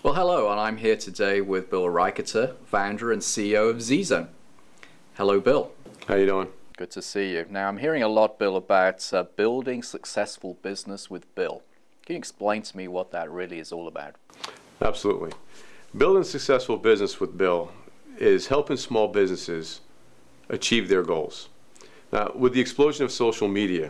Well, hello, and I'm here today with Bill Reicherter, founder and CEO of ZeeZone. Hello, Bill. How you doing? Good to see you. Now, I'm hearing a lot, Bill, about building successful business with Bill. Can you explain to me what that really is all about? Absolutely. Building successful business with Bill is helping small businesses achieve their goals. Now, with the explosion of social media,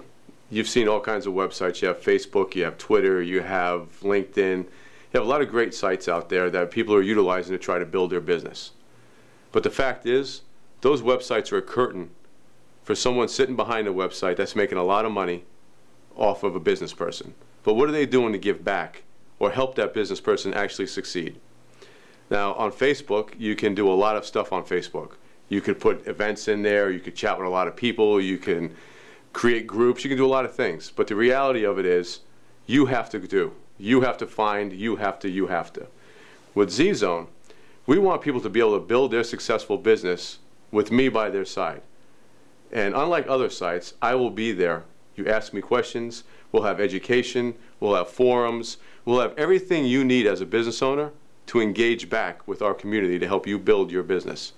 you've seen all kinds of websites. You have Facebook, you have Twitter, you have LinkedIn. You have a lot of great sites out there that people are utilizing to try to build their business. But the fact is, those websites are a curtain for someone sitting behind a website that's making a lot of money off of a business person. But what are they doing to give back or help that business person actually succeed? Now, on Facebook, you can do a lot of stuff on Facebook. You could put events in there, you could chat with a lot of people, you can create groups, you can do a lot of things. But the reality of it is, you have to do. You have to find, you have to. With ZeeZone, we want people to be able to build their successful business with me by their side. And unlike other sites, I will be there. You ask me questions, we'll have education, we'll have forums, we'll have everything you need as a business owner to engage back with our community to help you build your business.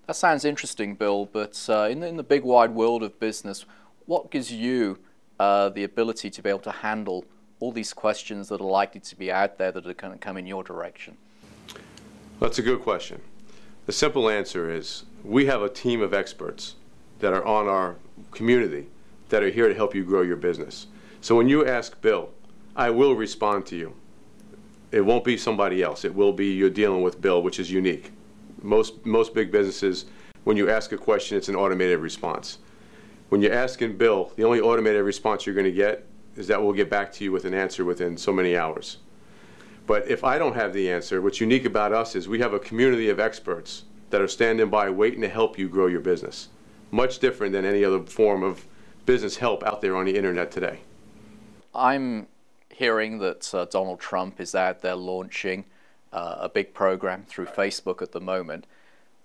That sounds interesting, Bill, but in the big wide world of business, what gives you the ability to be able to handle all these questions that are likely to be out there that are going to come in your direction? That's a good question. The simple answer is we have a team of experts that are on our community that are here to help you grow your business. So when you ask Bill, I will respond to you. It won't be somebody else. It will be you're dealing with Bill, which is unique. Most big businesses, when you ask a question, it's an automated response. When you're asking Bill, the only automated response you're going to get is that we'll get back to you with an answer within so many hours. But if I don't have the answer, what's unique about us is we have a community of experts that are standing by waiting to help you grow your business. Much different than any other form of business help out there on the internet today. I'm hearing that Donald Trump is out there launching a big program through Facebook at the moment.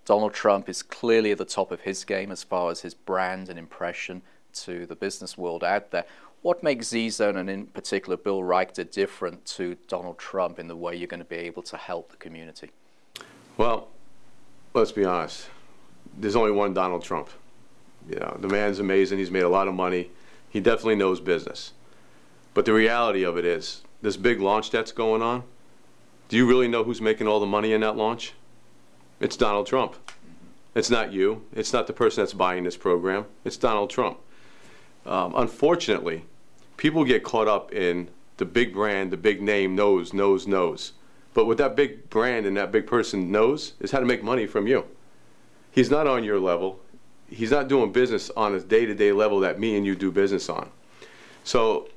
Donald Trump is clearly at the top of his game as far as his brand and impression to the business world out there. What makes ZeeZone, and in particular Bill Reicherter, different to Donald Trump in the way you're going to be able to help the community? Well, let's be honest. There's only one Donald Trump. You know, the man's amazing. He's made a lot of money. He definitely knows business. But the reality of it is, this big launch that's going on, do you really know who's making all the money in that launch? It's Donald Trump. It's not you. It's not the person that's buying this program. It's Donald Trump. Unfortunately, people get caught up in the big brand, the big name, knows. But what that big brand and that big person knows is how to make money from you. He's not on your level. He's not doing business on a day-to-day level that me and you do business on. So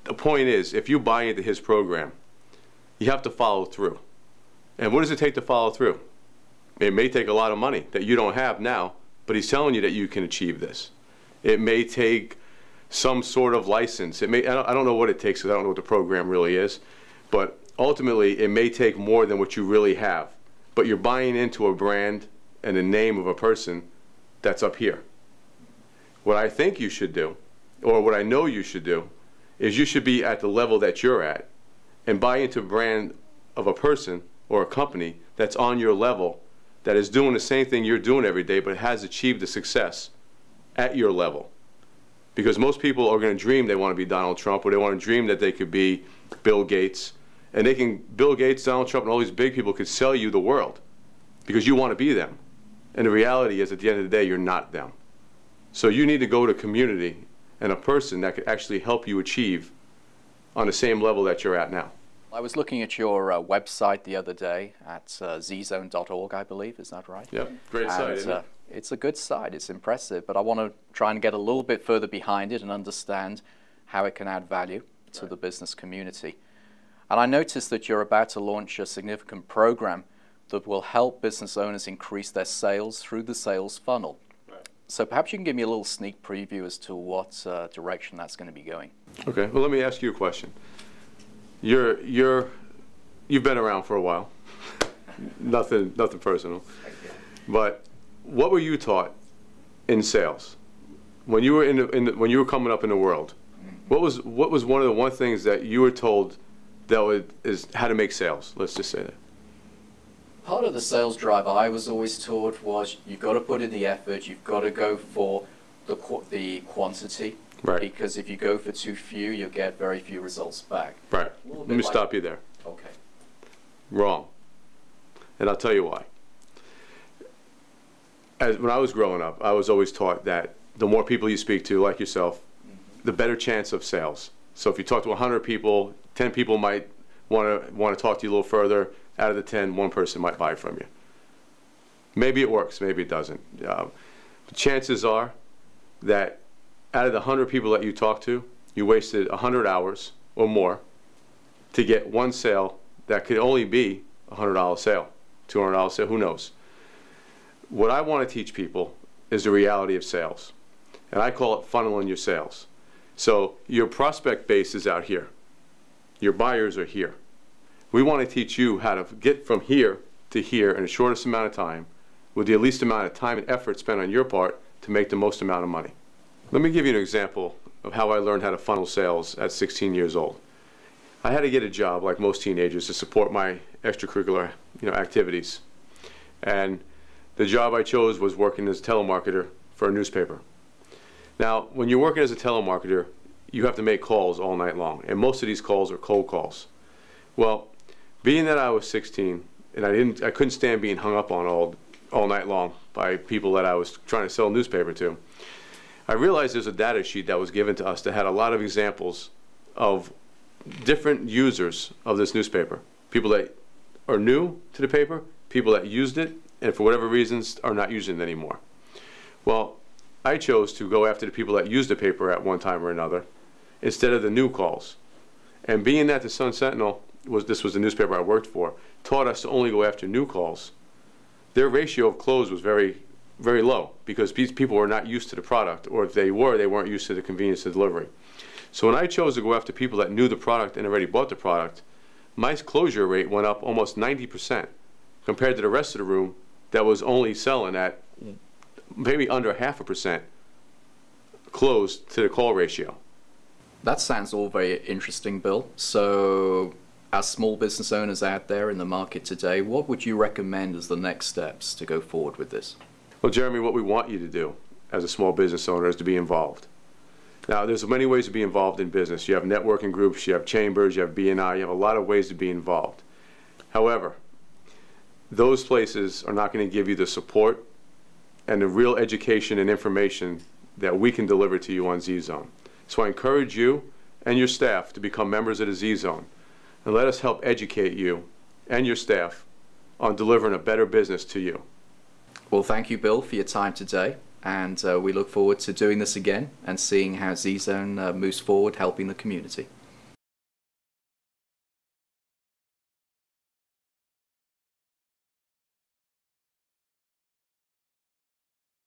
the point is, if you buy into his program, you have to follow through. And what does it take to follow through? It may take a lot of money that you don't have now, but he's telling you that you can achieve this. It may take some sort of license. I don't know what it takes because I don't know what the program really is. But ultimately, it may take more than what you really have. But you're buying into a brand and the name of a person that's up here. What I think you should do, or what I know you should do, is you should be at the level that you're at and buy into a brand of a person or a company that's on your level, that is doing the same thing you're doing every day but has achieved the success at your level. Because most people are going to dream they want to be Donald Trump, or they want to dream that they could be Bill Gates. And Bill Gates, Donald Trump, and all these big people could sell you the world because you want to be them. And the reality is, at the end of the day, you're not them. So you need to go to community and a person that could actually help you achieve on the same level that you're at now. I was looking at your website the other day at ZeeZone.org, I believe. Is that right? Yep, great site, isn't it? It's a good site. It's impressive. But I want to try and get a little bit further behind it and understand how it can add value to the business community. And I noticed that you're about to launch a significant program that will help business owners increase their sales through the sales funnel. Right. So perhaps you can give me a little sneak preview as to what direction that's going to be going. Okay. Well, let me ask you a question. You've been around for a while. nothing personal. But what were you taught in sales when you were when you were coming up in the world? What was one of the things that you were told that is how to make sales? Let's just say that. Part of the sales drive I was always taught was you've got to put in the effort, you've got to go for the quantity. Right. Because if you go for too few, you'll get very few results back. Right. Let me stop you there. Okay. Wrong. And I'll tell you why. When I was growing up, I was always taught that the more people you speak to, like yourself, the better chance of sales. So if you talk to 100 people, 10 people might want to talk to you a little further. Out of the 10, one person might buy from you. Maybe it works, maybe it doesn't. The chances are that out of the 100 people that you talk to, you wasted 100 hours or more to get one sale that could only be a $100 sale, $200 sale, who knows. What I want to teach people is the reality of sales. And I call it funneling your sales. So your prospect base is out here. Your buyers are here. We want to teach you how to get from here to here in the shortest amount of time with the least amount of time and effort spent on your part to make the most amount of money. Let me give you an example of how I learned how to funnel sales at 16 years old. I had to get a job, like most teenagers, to support my extracurricular activities. And the job I chose was working as a telemarketer for a newspaper. Now, when you're working as a telemarketer, you have to make calls all night long, and most of these calls are cold calls. Well, being that I was 16 and I couldn't stand being hung up on all night long by people that I was trying to sell a newspaper to, I realized there's a data sheet that was given to us that had a lot of examples of different users of this newspaper. People that are new to the paper, people that used it, and for whatever reasons are not using it anymore. Well, I chose to go after the people that used the paper at one time or another instead of the new calls. And being that the Sun Sentinel, this was the newspaper I worked for, taught us to only go after new calls, their ratio of close was very, very low because these people were not used to the product, or if they were, they weren't used to the convenience of delivery. So when I chose to go after people that knew the product and already bought the product, my closure rate went up almost 90% compared to the rest of the room that was only selling at maybe under 0.5% closed to the call ratio. That sounds all very interesting, Bill. So, as small business owners out there in the market today, what would you recommend as the next steps to go forward with this? Well, Jeremy, what we want you to do as a small business owner is to be involved. Now, there's many ways to be involved in business. You have networking groups, you have chambers, you have B&I, you have a lot of ways to be involved. However, those places are not going to give you the support and the real education and information that we can deliver to you on ZeeZone. So I encourage you and your staff to become members of the ZeeZone and let us help educate you and your staff on delivering a better business to you. Well, thank you, Bill, for your time today, and we look forward to doing this again and seeing how ZeeZone moves forward helping the community.